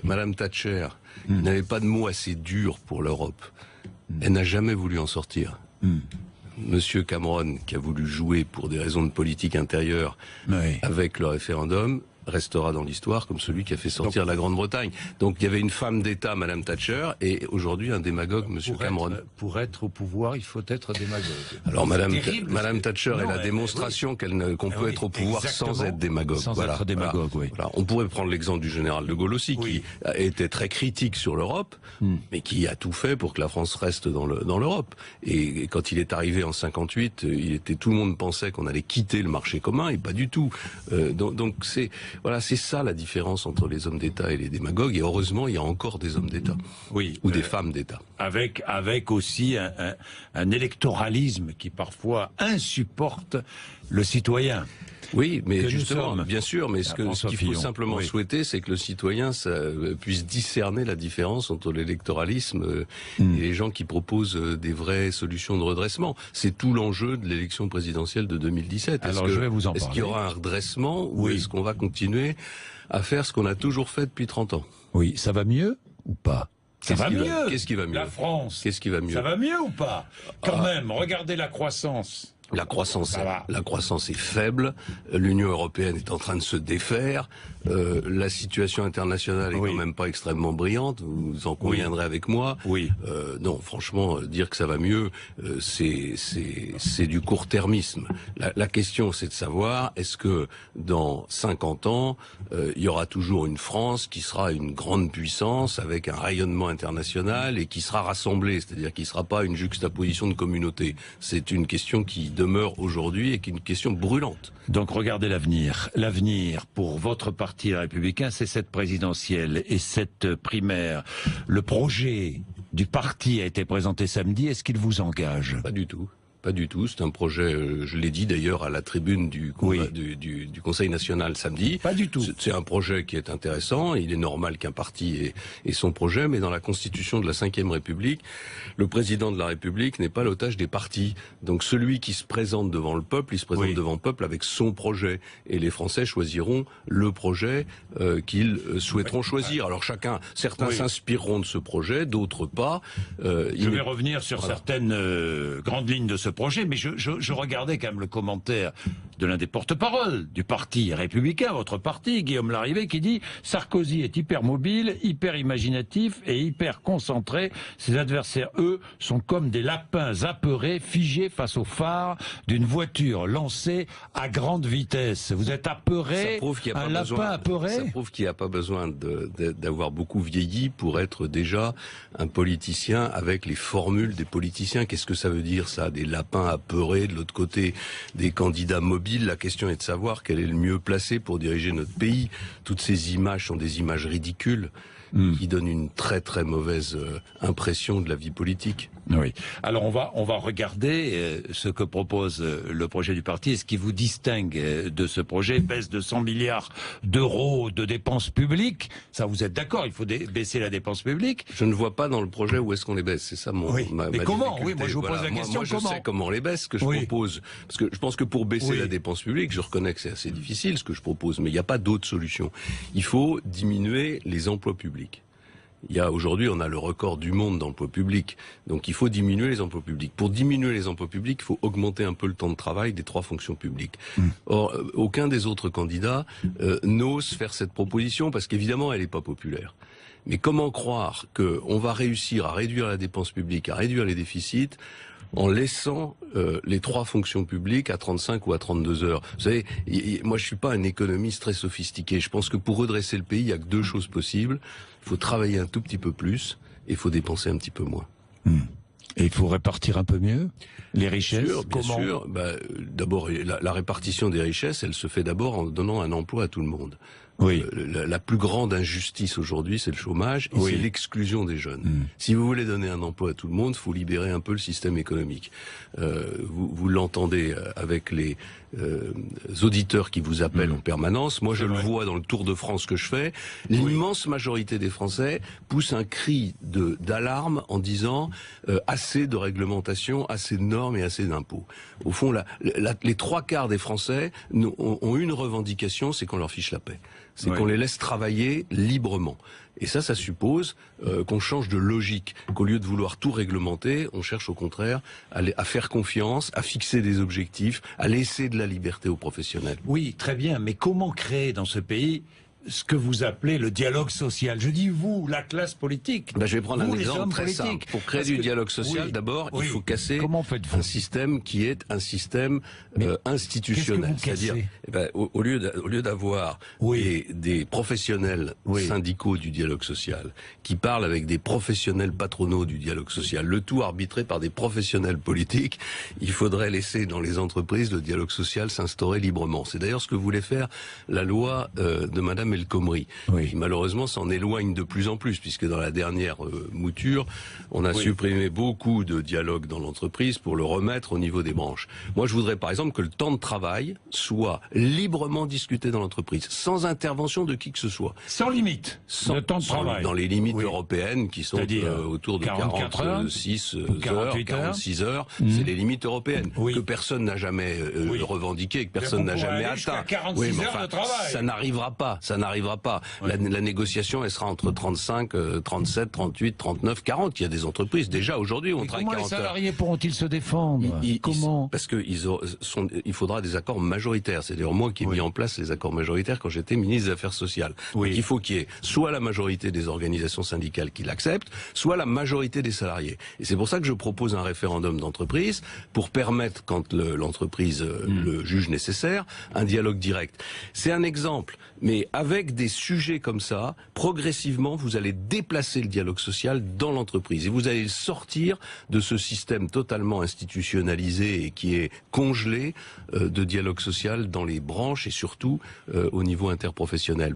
Madame Thatcher n'avait pas de mots assez durs pour l'Europe. Elle n'a jamais voulu en sortir. Monsieur Cameron, qui a voulu jouer pour des raisons de politique intérieure avec le référendum, restera dans l'histoire comme celui qui a fait sortir la Grande-Bretagne. Donc il y avait une femme d'État, Madame Thatcher, et aujourd'hui un démagogue, Monsieur Cameron. Pour être au pouvoir, il faut être démagogue. Alors Madame Thatcher est la démonstration qu'on peut être au pouvoir sans être démagogue. Sans être démagogue, oui. Voilà. On pourrait prendre l'exemple du général de Gaulle aussi, qui était très critique sur l'Europe, mais qui a tout fait pour que la France reste dans l'Europe. Et quand il est arrivé en 58, tout le monde pensait qu'on allait quitter le marché commun, et pas du tout. Donc c'est ça la différence entre les hommes d'État et les démagogues. Et heureusement, il y a encore des hommes d'État. Ou des femmes d'État. Avec aussi un électoralisme qui parfois insupporte le citoyen. Oui, mais justement, bien sûr, mais ce qu'il faut simplement souhaiter, c'est que le citoyen puisse discerner la différence entre l'électoralisme et les gens qui proposent des vraies solutions de redressement. C'est tout l'enjeu de l'élection présidentielle de 2017. Alors, je vais vous en parler. Est-ce qu'il y aura un redressement ou est-ce qu'on va continuer à faire ce qu'on a toujours fait depuis 30 ans? Oui, ça va mieux ou pas? Ça va mieux. Qu'est-ce qui va mieux? La France. Qu'est-ce qui va mieux? Ça va mieux ou pas? Quand même, regardez la croissance. La croissance est faible, l'Union européenne est en train de se défaire, la situation internationale est quand même pas extrêmement brillante, vous en conviendrez avec moi. Non, franchement, dire que ça va mieux, c'est du court-termisme. La question, c'est de savoir, est-ce que dans 50 ans, il y aura toujours une France qui sera une grande puissance avec un rayonnement international et qui sera rassemblée, c'est-à-dire qui ne sera pas une juxtaposition de communautés. C'est une question qui demeure aujourd'hui et qui est une question brûlante. Donc regardez l'avenir. L'avenir pour votre parti, les Républicains, c'est cette présidentielle et cette primaire. Le projet du parti a été présenté samedi. Est-ce qu'il vous engage? Pas du tout. Pas du tout, c'est un projet, je l'ai dit d'ailleurs à la tribune du Conseil national samedi. Pas du tout. C'est un projet qui est intéressant, il est normal qu'un parti ait son projet, mais dans la constitution de la Ve République, le président de la République n'est pas l'otage des partis. Donc celui qui se présente devant le peuple, il se présente devant le peuple avec son projet. Et les Français choisiront le projet qu'ils souhaiteront choisir. Alors certains s'inspireront de ce projet, d'autres pas. Je vais revenir sur certaines grandes lignes de ce projet, mais je regardais quand même le commentaire de l'un des porte-parole du parti républicain, votre parti, Guillaume Larrivé, qui dit « Sarkozy est hyper mobile, hyper imaginatif et hyper concentré. Ses adversaires, eux, sont comme des lapins apeurés, figés face au phare d'une voiture lancée à grande vitesse. » Vous êtes apeuré, lapin apeuré? Ça prouve qu'il n'y a pas besoin d'avoir beaucoup vieilli pour être déjà un politicien avec les formules des politiciens. Qu'est-ce que ça veut dire, ça? Des lapins apeurés, de l'autre côté des candidats mobiles. La question est de savoir quel est le mieux placé pour diriger notre pays. Toutes ces images sont des images ridicules qui donnent une très très mauvaise impression de la vie politique. Oui. Alors on va regarder ce que propose le projet du parti et ce qui vous distingue de ce projet. Baisse de 100 milliards d'euros de dépenses publiques. Ça, vous êtes d'accord? Il faut baisser la dépense publique. Je ne vois pas dans le projet où est-ce qu'on les baisse. C'est ça ma comment? difficulté. Oui, moi je vous pose la question. Moi je sais comment on les baisse. Ce que je propose, parce que je pense que pour baisser la dépense publique, je reconnais que c'est assez difficile ce que je propose, mais il n'y a pas d'autre solution. Il faut diminuer les emplois publics. Aujourd'hui, on a le record du monde d'emplois publics. Donc il faut diminuer les emplois publics. Pour diminuer les emplois publics, il faut augmenter un peu le temps de travail des 3 fonctions publiques. Or, aucun des autres candidats n'ose faire cette proposition parce qu'évidemment, elle n'est pas populaire. Mais comment croire qu'on va réussir à réduire la dépense publique, à réduire les déficits, en laissant les 3 fonctions publiques à 35 ou à 32 heures. Vous savez, moi je suis pas un économiste très sophistiqué. Je pense que pour redresser le pays, il y a que 2 choses possibles. Il faut travailler un tout petit peu plus et il faut dépenser un petit peu moins. Et il faut répartir un peu mieux les richesses. Bien sûr. D'abord, la répartition des richesses, elle se fait d'abord en donnant un emploi à tout le monde. La plus grande injustice aujourd'hui, c'est le chômage et c'est l'exclusion des jeunes. Si vous voulez donner un emploi à tout le monde, il faut libérer un peu le système économique. Vous l'entendez avec les auditeurs qui vous appellent en permanence. Moi, je le vois dans le Tour de France que je fais. L'immense majorité des Français poussent un cri d'alarme en disant assez de réglementation, assez de normes et assez d'impôts. Au fond, les 3/4 des Français ont une revendication, c'est qu'on leur fiche la paix. c'est qu'on les laisse travailler librement. Et ça suppose qu'on change de logique, qu'au lieu de vouloir tout réglementer, on cherche au contraire à faire confiance, à fixer des objectifs, à laisser de la liberté aux professionnels. Oui, très bien, mais comment créer dans ce pays ce que vous appelez le dialogue social? Je dis vous, la classe politique. Je vais prendre un exemple très politiques. simple. Pour créer du dialogue social, d'abord, il faut casser un système qui est un système institutionnel. C'est-à-dire, au lieu d'avoir des professionnels syndicaux du dialogue social qui parlent avec des professionnels patronaux du dialogue social, le tout arbitré par des professionnels politiques, il faudrait laisser dans les entreprises le dialogue social s'instaurer librement. C'est d'ailleurs ce que voulait faire la loi de Madame El Khomri, qui malheureusement s'en éloigne de plus en plus, puisque dans la dernière mouture, on a supprimé beaucoup de dialogue dans l'entreprise pour le remettre au niveau des branches. Moi, je voudrais par exemple que le temps de travail soit librement discuté dans l'entreprise, sans intervention de qui que ce soit. Sans limite, le temps de travail. Dans les limites européennes qui sont autour de 46 heures, 46 heures, c'est les limites européennes, que personne n'a jamais revendiqué, que personne n'a jamais atteint. 46 heures de travail. Ça n'arrivera pas. La négociation, elle sera entre 35, 37, 38, 39, 40. Il y a des entreprises déjà aujourd'hui où on travaille 40 heures. Comment les salariés pourront-ils se défendre? Comment? Parce que il faudra des accords majoritaires. C'est d'ailleurs moi qui ai mis en place les accords majoritaires quand j'étais ministre des Affaires sociales. Donc il faut qu'il y ait soit la majorité des organisations syndicales qui l'acceptent, soit la majorité des salariés. Et c'est pour ça que je propose un référendum d'entreprise pour permettre, quand l'entreprise le juge nécessaire, un dialogue direct. C'est un exemple, mais avec des sujets comme ça, progressivement, vous allez déplacer le dialogue social dans l'entreprise et vous allez sortir de ce système totalement institutionnalisé et qui est congelé de dialogue social dans les branches et surtout au niveau interprofessionnel.